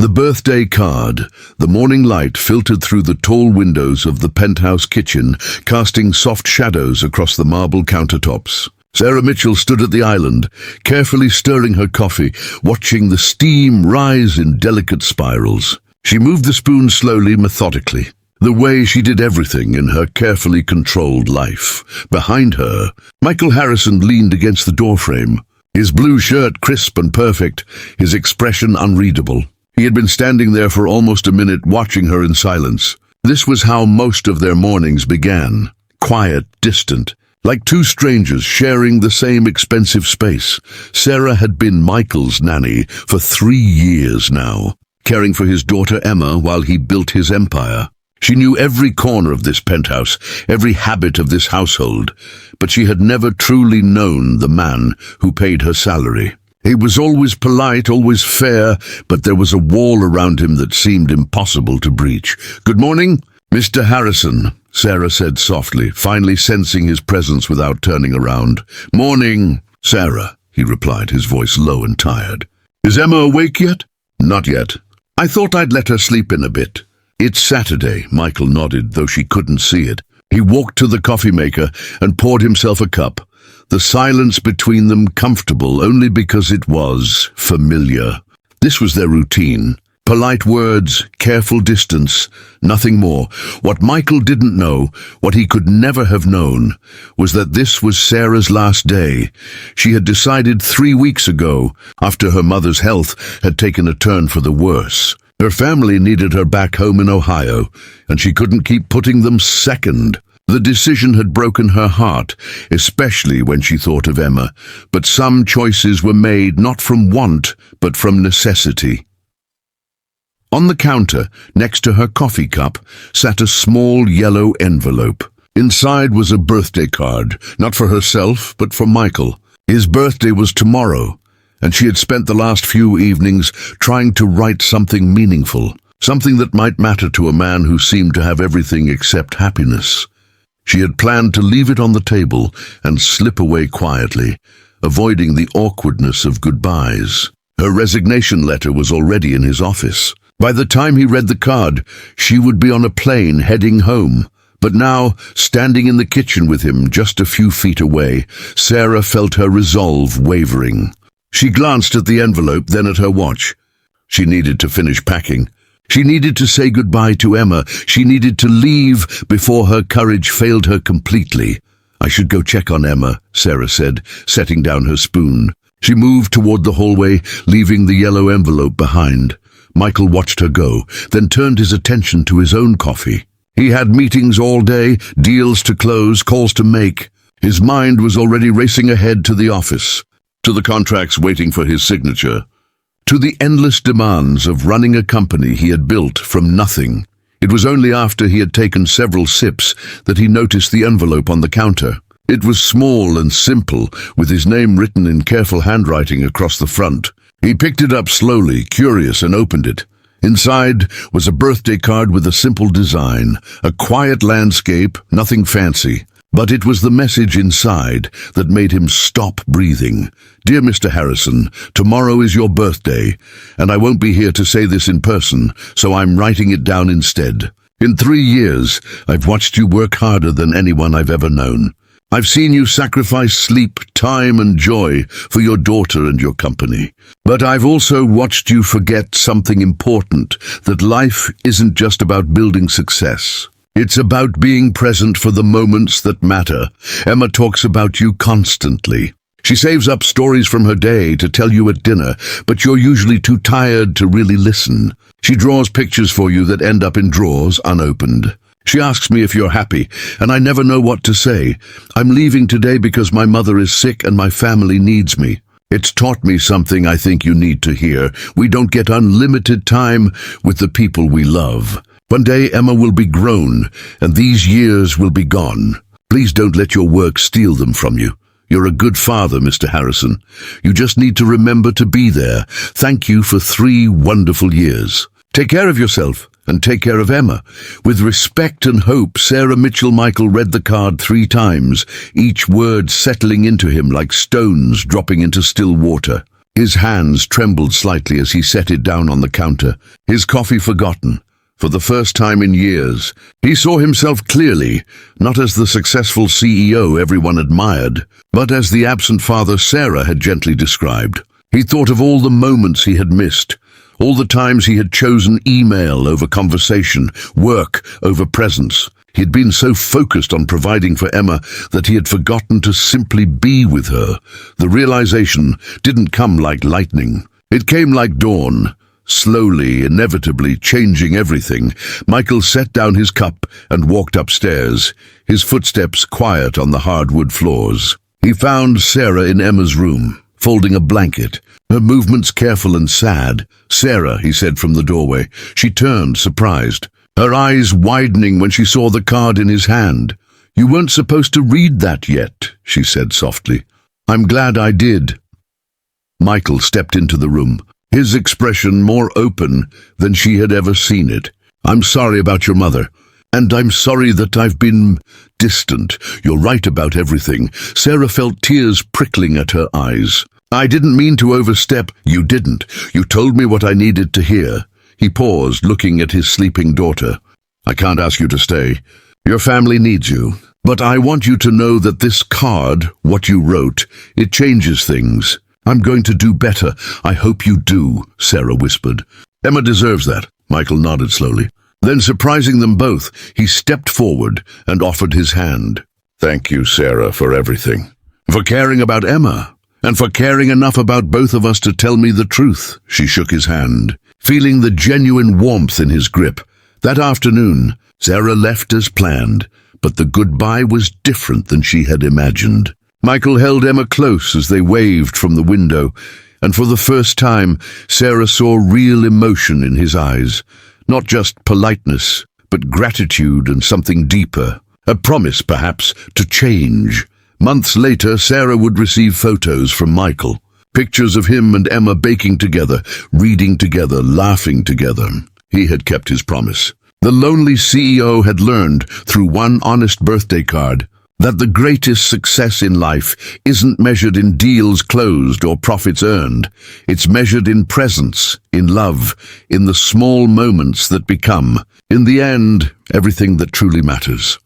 The birthday card. The morning light filtered through the tall windows of the penthouse kitchen, casting soft shadows across the marble countertops. Sarah Mitchell stood at the island, carefully stirring her coffee, watching the steam rise in delicate spirals. She moved the spoon slowly, methodically, the way she did everything in her carefully controlled life. Behind her, Michael Harrison leaned against the doorframe, his blue shirt crisp and perfect, his expression unreadable. He had been standing there for almost a minute, watching her in silence. This was how most of their mornings began. Quiet, distant, like two strangers sharing the same expensive space. Sarah had been Michael's nanny for 3 years now, caring for his daughter Emma while he built his empire. She knew every corner of this penthouse, every habit of this household, but she had never truly known the man who paid her salary. He was always polite, always fair, but there was a wall around him that seemed impossible to breach. "Good morning, Mr. Harrison," Sarah said softly, finally sensing his presence without turning around. "Morning, Sarah," he replied, his voice low and tired. "Is Emma awake yet?" "Not yet. I thought I'd let her sleep in a bit." "It's Saturday," Michael nodded, though she couldn't see it. He walked to the coffee maker and poured himself a cup, the silence between them comfortable only because it was familiar. This was their routine. Polite words, careful distance, nothing more. What Michael didn't know, what he could never have known, was that this was Sarah's last day. She had decided 3 weeks ago, after her mother's health had taken a turn for the worse. Her family needed her back home in Ohio, and she couldn't keep putting them second. The decision had broken her heart, especially when she thought of Emma, but some choices were made not from want, but from necessity. On the counter, next to her coffee cup, sat a small yellow envelope. Inside was a birthday card, not for herself, but for Michael. His birthday was tomorrow, and she had spent the last few evenings trying to write something meaningful, something that might matter to a man who seemed to have everything except happiness. She had planned to leave it on the table and slip away quietly, avoiding the awkwardness of goodbyes. Her resignation letter was already in his office. By the time he read the card, she would be on a plane heading home. But now, standing in the kitchen with him just a few feet away, Sarah felt her resolve wavering. She glanced at the envelope, then at her watch. She needed to finish packing. She needed to say goodbye to Emma. She needed to leave before her courage failed her completely. "I should go check on Emma," Sarah said, setting down her spoon. She moved toward the hallway, leaving the yellow envelope behind. Michael watched her go, then turned his attention to his own coffee. He had meetings all day, deals to close, calls to make. His mind was already racing ahead to the office, to the contracts waiting for his signature, to the endless demands of running a company he had built from nothing. It was only after he had taken several sips that he noticed the envelope on the counter. It was small and simple, with his name written in careful handwriting across the front. He picked it up slowly, curious, and opened it. Inside was a birthday card with a simple design, a quiet landscape, nothing fancy. But it was the message inside that made him stop breathing. "Dear Mr. Harrison, tomorrow is your birthday, and I won't be here to say this in person, so I'm writing it down instead. In 3 years, I've watched you work harder than anyone I've ever known. I've seen you sacrifice sleep, time, and joy for your daughter and your company. But I've also watched you forget something important, that life isn't just about building success. It's about being present for the moments that matter. Emma talks about you constantly. She saves up stories from her day to tell you at dinner, but you're usually too tired to really listen. She draws pictures for you that end up in drawers unopened. She asks me if you're happy, and I never know what to say. I'm leaving today because my mother is sick and my family needs me. It's taught me something I think you need to hear. We don't get unlimited time with the people we love. One day Emma will be grown, and these years will be gone. Please don't let your work steal them from you. You're a good father, Mr. Harrison. You just need to remember to be there. Thank you for 3 wonderful years. Take care of yourself, and take care of Emma." With respect and hope, Sarah Mitchell Michael read the card 3 times, each word settling into him like stones dropping into still water. His hands trembled slightly as he set it down on the counter, his coffee forgotten. For the first time in years, he saw himself clearly, not as the successful CEO everyone admired, but as the absent father Sarah had gently described. He thought of all the moments he had missed, all the times he had chosen email over conversation, work over presence. He had been so focused on providing for Emma that he had forgotten to simply be with her. The realization didn't come like lightning. It came like dawn. Slowly, inevitably changing everything, Michael set down his cup and walked upstairs, his footsteps quiet on the hardwood floors. He found Sarah in Emma's room, folding a blanket, her movements careful and sad. "Sarah," he said from the doorway. She turned, surprised, her eyes widening when she saw the card in his hand. "You weren't supposed to read that yet," she said softly. "I'm glad I did." Michael stepped into the room, his expression more open than she had ever seen it. "I'm sorry about your mother, and I'm sorry that I've been distant. You're right about everything." Sarah felt tears prickling at her eyes. "I didn't mean to overstep." "You didn't. You told me what I needed to hear." He paused, looking at his sleeping daughter. "I can't ask you to stay. Your family needs you. But I want you to know that this card, what you wrote, it changes things. I'm going to do better. I hope you do," Sarah whispered. "Emma deserves that." Michael nodded slowly. Then, surprising them both, he stepped forward and offered his hand. "Thank you, Sarah, for everything. For caring about Emma, and for caring enough about both of us to tell me the truth." She shook his hand, feeling the genuine warmth in his grip. That afternoon, Sarah left as planned, but the goodbye was different than she had imagined. Michael held Emma close as they waved from the window, and for the first time, Sarah saw real emotion in his eyes. Not just politeness, but gratitude and something deeper. A promise, perhaps, to change. Months later, Sarah would receive photos from Michael. Pictures of him and Emma baking together, reading together, laughing together. He had kept his promise. The lonely CEO had learned, through one honest birthday card, that the greatest success in life isn't measured in deals closed or profits earned. It's measured in presence, in love, in the small moments that become, in the end, everything that truly matters.